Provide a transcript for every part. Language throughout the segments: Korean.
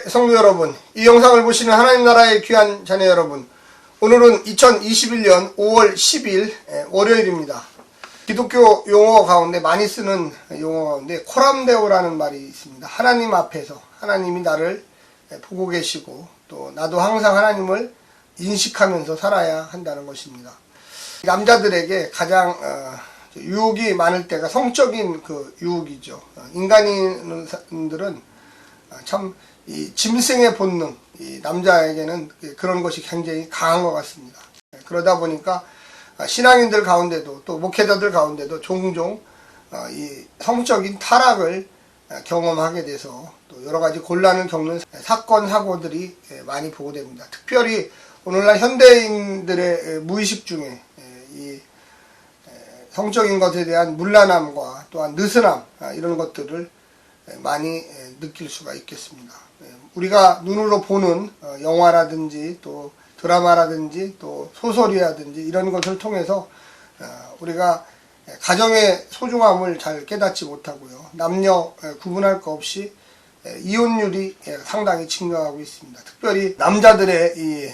성도 여러분, 이 영상을 보시는 하나님 나라의 귀한 자녀 여러분, 오늘은 2021년 5월 10일 월요일입니다. 기독교 용어 가운데 많이 쓰는 용어 가운데 코람데오라는 말이 있습니다. 하나님 앞에서 하나님이 나를 보고 계시고 또 나도 항상 하나님을 인식하면서 살아야 한다는 것입니다. 남자들에게 가장 유혹이 많을 때가 성적인 그 유혹이죠. 인간인들은 참 이 짐승의 본능, 이 남자에게는 그런 것이 굉장히 강한 것 같습니다. 그러다 보니까 신앙인들 가운데도 또 목회자들 가운데도 종종 이 성적인 타락을 경험하게 돼서 또 여러 가지 곤란을 겪는 사건 사고들이 많이 보고됩니다. 특별히 오늘날 현대인들의 무의식 중에 이 성적인 것에 대한 문란함과 또한 느슨함 이런 것들을 많이 느낄 수가 있겠습니다. 우리가 눈으로 보는 영화라든지 또 드라마라든지 또 소설이라든지 이런 것을 통해서 우리가 가정의 소중함을 잘 깨닫지 못하고요. 남녀 구분할 것 없이 이혼율이 상당히 증가하고 있습니다. 특별히 남자들의 이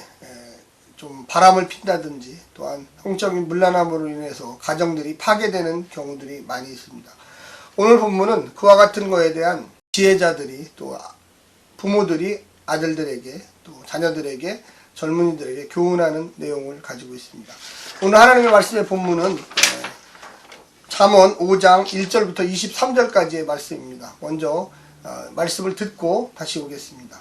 좀 바람을 핀다든지 또한 성적인 문란함으로 인해서 가정들이 파괴되는 경우들이 많이 있습니다. 오늘 본문은 그와 같은 거에 대한 지혜자들이 또 부모들이 아들들에게 또 자녀들에게 젊은이들에게 교훈하는 내용을 가지고 있습니다. 오늘 하나님의 말씀의 본문은 잠언 5장 1절부터 23절까지의 말씀입니다. 먼저 말씀을 듣고 다시 오겠습니다.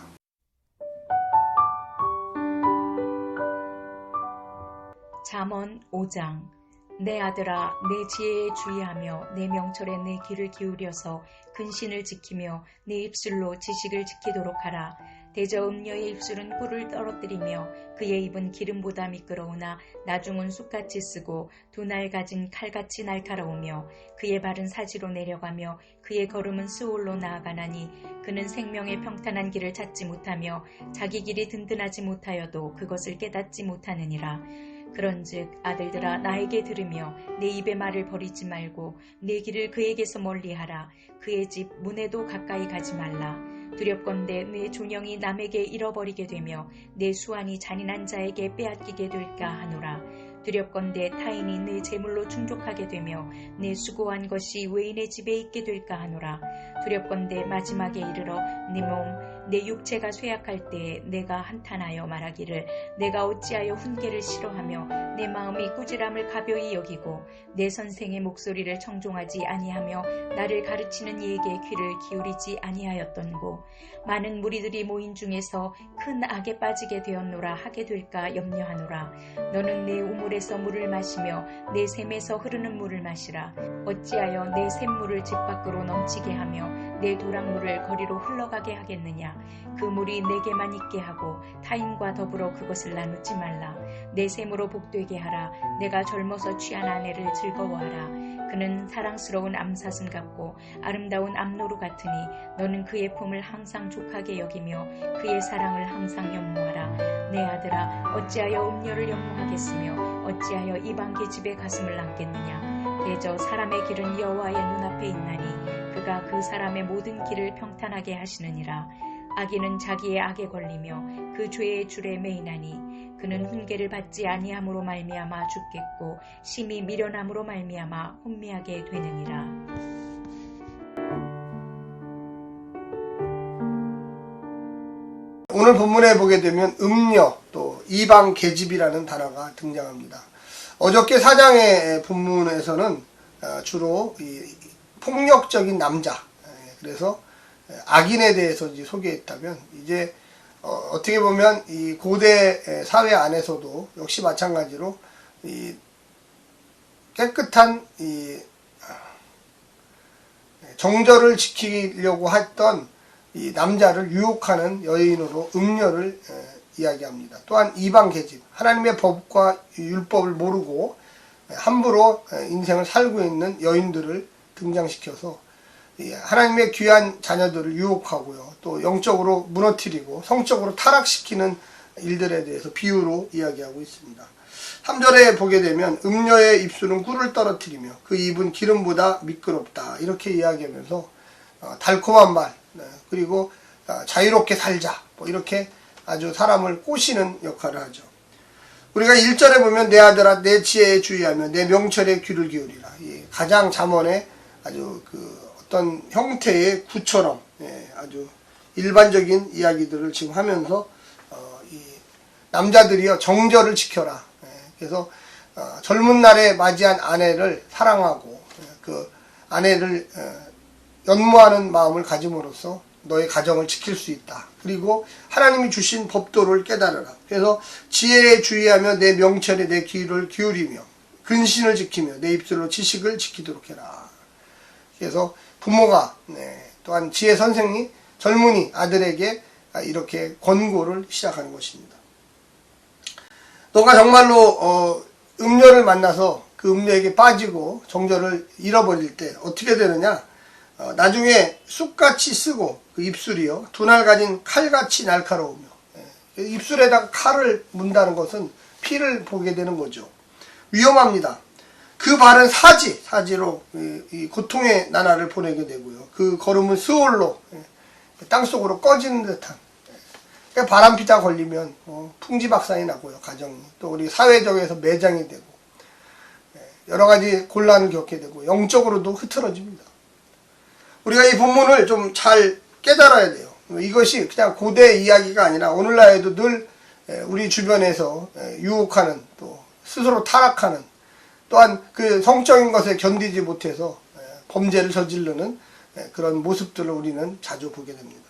잠언 5장. 내 아들아, 내 지혜에 주의하며 내 명철에 내 귀를 기울여서 근신을 지키며 내 입술로 지식을 지키도록 하라. 대저 음녀의 입술은 꿀을 떨어뜨리며 그의 입은 기름보다 미끄러우나 나중은 쑥같이 쓰고 두 날 가진 칼같이 날카로우며 그의 발은 사지로 내려가며 그의 걸음은 스올로 나아가나니 그는 생명의 평탄한 길을 찾지 못하며 자기 길이 든든하지 못하여도 그것을 깨닫지 못하느니라. 그런즉 아들들아, 나에게 들으며 내 입의 말을 버리지 말고 내 길을 그에게서 멀리하라. 그의 집 문에도 가까이 가지 말라. 두렵건대 내 존영이 남에게 잃어버리게 되며 내 수완이 잔인한 자에게 빼앗기게 될까 하노라. 두렵건대 타인이 내 재물로 충족하게 되며 내 수고한 것이 외인의 집에 있게 될까 하노라. 두렵건대 마지막에 이르러 내 몸, 내 육체가 쇠약할 때에 내가 한탄하여 말하기를 내가 어찌하여 훈계를 싫어하며 내 마음이 꾸지람을 가벼이 여기고 내 선생의 목소리를 청종하지 아니하며 나를 가르치는 이에게 귀를 기울이지 아니하였던고. 많은 무리들이 모인 중에서 큰 악에 빠지게 되었노라 하게 될까 염려하노라. 너는 내 우물에서 물을 마시며 내 샘에서 흐르는 물을 마시라. 어찌하여 내 샘물을 집 밖으로 넘치게 하며 내 도랑물을 거리로 흘러가게 하겠느냐. 그 물이 내게만 있게 하고 타인과 더불어 그것을 나누지 말라. 내 샘으로 복되게 하라. 내가 젊어서 취한 아내를 즐거워하라. 그는 사랑스러운 암사슴 같고 아름다운 암노루 같으니 너는 그의 품을 항상 족하게 여기며 그의 사랑을 항상 연모하라. 내 아들아, 어찌하여 음녀를 연모하겠으며 어찌하여 이방 계집의 가슴을 남겠느냐. 대저 사람의 길은 여호와의 눈앞에 있나니 그가 그 사람의 모든 길을 평탄하게 하시느니라. 악인은 자기의 악에 걸리며 그 죄의 줄에 매이나니 그는 훈계를 받지 아니함으로 말미암아 죽겠고 심히 미련함으로 말미암아 혼미하게 되느니라. 오늘 본문에 보게 되면 음녀 또 이방 계집이라는 단어가 등장합니다. 어저께 4장의 본문에서는 주로 이 폭력적인 남자, 그래서 악인에 대해서 이제 소개했다면 이제 어떻게 보면 이 고대 사회 안에서도 역시 마찬가지로 이 깨끗한 이 정절을 지키려고 했던 이 남자를 유혹하는 여인으로 음녀를 이야기합니다. 또한 이방 계집, 하나님의 법과 율법을 모르고 함부로 인생을 살고 있는 여인들을 등장시켜서 하나님의 귀한 자녀들을 유혹하고요. 또 영적으로 무너뜨리고 성적으로 타락시키는 일들에 대해서 비유로 이야기하고 있습니다. 3절에 보게 되면 음녀의 입술은 꿀을 떨어뜨리며 그 입은 기름보다 미끄럽다 이렇게 이야기하면서 달콤한 말 그리고 자유롭게 살자. 뭐 이렇게 아주 사람을 꼬시는 역할을 하죠. 우리가 1절에 보면 내 아들아 내 지혜에 주의하며 내 명철에 귀를 기울이라. 이 가장 잠언의 아주 그 어떤 형태의 구처럼 아주 일반적인 이야기들을 지금 하면서 이 남자들이여 정절을 지켜라. 그래서 젊은 날에 맞이한 아내를 사랑하고 그 아내를 연모하는 마음을 가짐으로써 너의 가정을 지킬 수 있다. 그리고 하나님이 주신 법도를 깨달으라. 그래서 지혜에 주의하며 내 명철에 내 귀를 기울이며 근신을 지키며 내 입술로 지식을 지키도록 해라. 그래서 부모가 또한 지혜 선생이 젊은이 아들에게 이렇게 권고를 시작하는 것입니다. 너가 정말로 음녀를 만나서 그 음녀에게 빠지고 정절을 잃어버릴 때 어떻게 되느냐? 나중에 쑥같이 쓰고 그 입술이요 두날 가진 칼같이 날카로우며 입술에다가 칼을 문다는 것은 피를 보게 되는 거죠. 위험합니다. 그 발은 사지로 이 고통의 나날을 보내게 되고요. 그 걸음은 스올로 땅속으로 꺼지는 듯한 그러니까 바람피다 걸리면 풍지박산이 나고요. 가정이 또 우리 사회적에서 매장이 되고 여러 가지 곤란을 겪게 되고 영적으로도 흐트러집니다. 우리가 이 본문을 좀 잘 깨달아야 돼요. 이것이 그냥 고대 이야기가 아니라 오늘날에도 늘 우리 주변에서 유혹하는 또 스스로 타락하는 또한 그 성적인 것에 견디지 못해서 범죄를 저지르는 그런 모습들을 우리는 자주 보게 됩니다.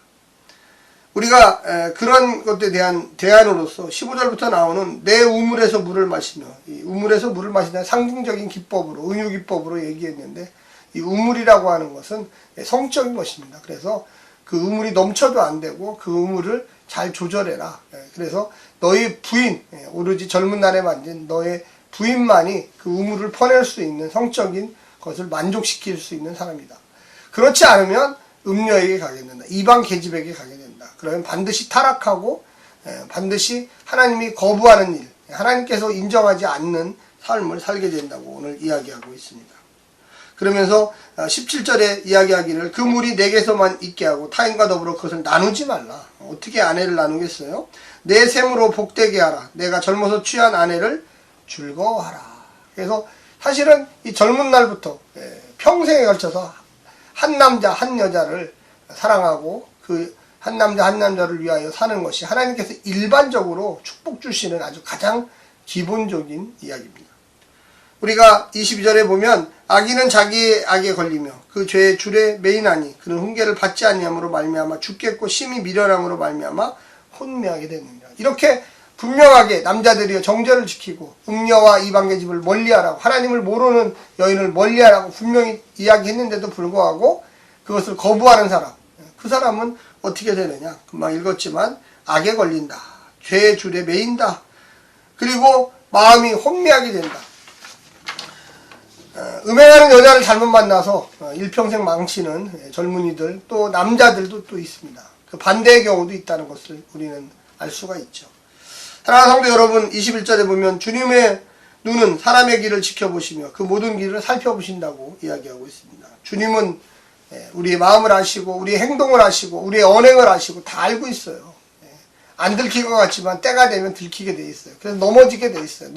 우리가 그런 것에 대한 대안으로서 15절부터 나오는 내 우물에서 물을 마시며 이 우물에서 물을 마시는 상징적인 기법으로 은유기법으로 얘기했는데 이 우물이라고 하는 것은 성적인 것입니다. 그래서 그 우물이 넘쳐도 안 되고 그 우물을 잘 조절해라. 그래서 너희 부인, 오로지 젊은 날에 만든 너의 부인만이 그 우물을 퍼낼 수 있는 성적인 것을 만족시킬 수 있는 사람이다. 그렇지 않으면 음녀에게 가게 된다. 이방 계집에게 가게 된다. 그러면 반드시 타락하고 반드시 하나님이 거부하는 일, 하나님께서 인정하지 않는 삶을 살게 된다고 오늘 이야기하고 있습니다. 그러면서 17절에 이야기하기를 그 물이 내게서만 있게 하고 타인과 더불어 그것을 나누지 말라. 어떻게 아내를 나누겠어요? 내 셈으로 복되게 하라. 내가 젊어서 취한 아내를 즐거워하라. 그래서 사실은 이 젊은 날부터 평생에 걸쳐서 한 남자 한 여자를 사랑하고 그 한 남자 한 남자를 위하여 사는 것이 하나님께서 일반적으로 축복 주시는 아주 가장 기본적인 이야기입니다. 우리가 22절에 보면 악인은 자기의 악에 걸리며 그 죄의 줄에 매이나니 그는 훈계를 받지 아니함으로 말미암아 죽겠고 심히 미련함으로 말미암아 혼미하게 되느니라. 이렇게 분명하게 남자들이 정절을 지키고 음녀와 이방계집을 멀리하라고 하나님을 모르는 여인을 멀리하라고 분명히 이야기했는데도 불구하고 그것을 거부하는 사람, 그 사람은 어떻게 되느냐? 금방 읽었지만 악에 걸린다. 죄의 줄에 매인다. 그리고 마음이 혼미하게 된다. 음행하는 여자를 잘못 만나서 일평생 망치는 젊은이들 또 남자들도 또 있습니다. 그 반대의 경우도 있다는 것을 우리는 알 수가 있죠. 사랑하는 성도 여러분, 21절에 보면 주님의 눈은 사람의 길을 지켜보시며 그 모든 길을 살펴보신다고 이야기하고 있습니다. 주님은 우리의 마음을 아시고 우리의 행동을 아시고 우리의 언행을 아시고 다 알고 있어요. 안 들킬 것 같지만 때가 되면 들키게 돼 있어요. 그래서 넘어지게 돼 있어요.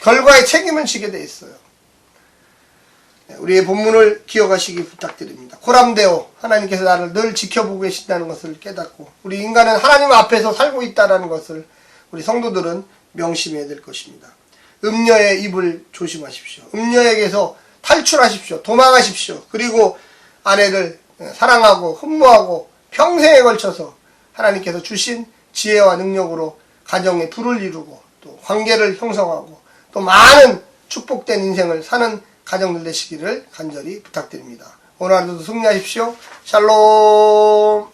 결과에 책임을 지게 돼 있어요. 우리의 본문을 기억하시기 부탁드립니다. 코람데오, 하나님께서 나를 늘 지켜보고 계신다는 것을 깨닫고 우리 인간은 하나님 앞에서 살고 있다는 것을 우리 성도들은 명심해야 될 것입니다. 음녀의 입을 조심하십시오. 음녀에게서 탈출하십시오. 도망하십시오. 그리고 아내를 사랑하고 흠모하고 평생에 걸쳐서 하나님께서 주신 지혜와 능력으로 가정에 불을 이루고 또 관계를 형성하고 또 많은 축복된 인생을 사는 가정들 되시기를 간절히 부탁드립니다. 오늘 하루도 승리하십시오. 샬롬.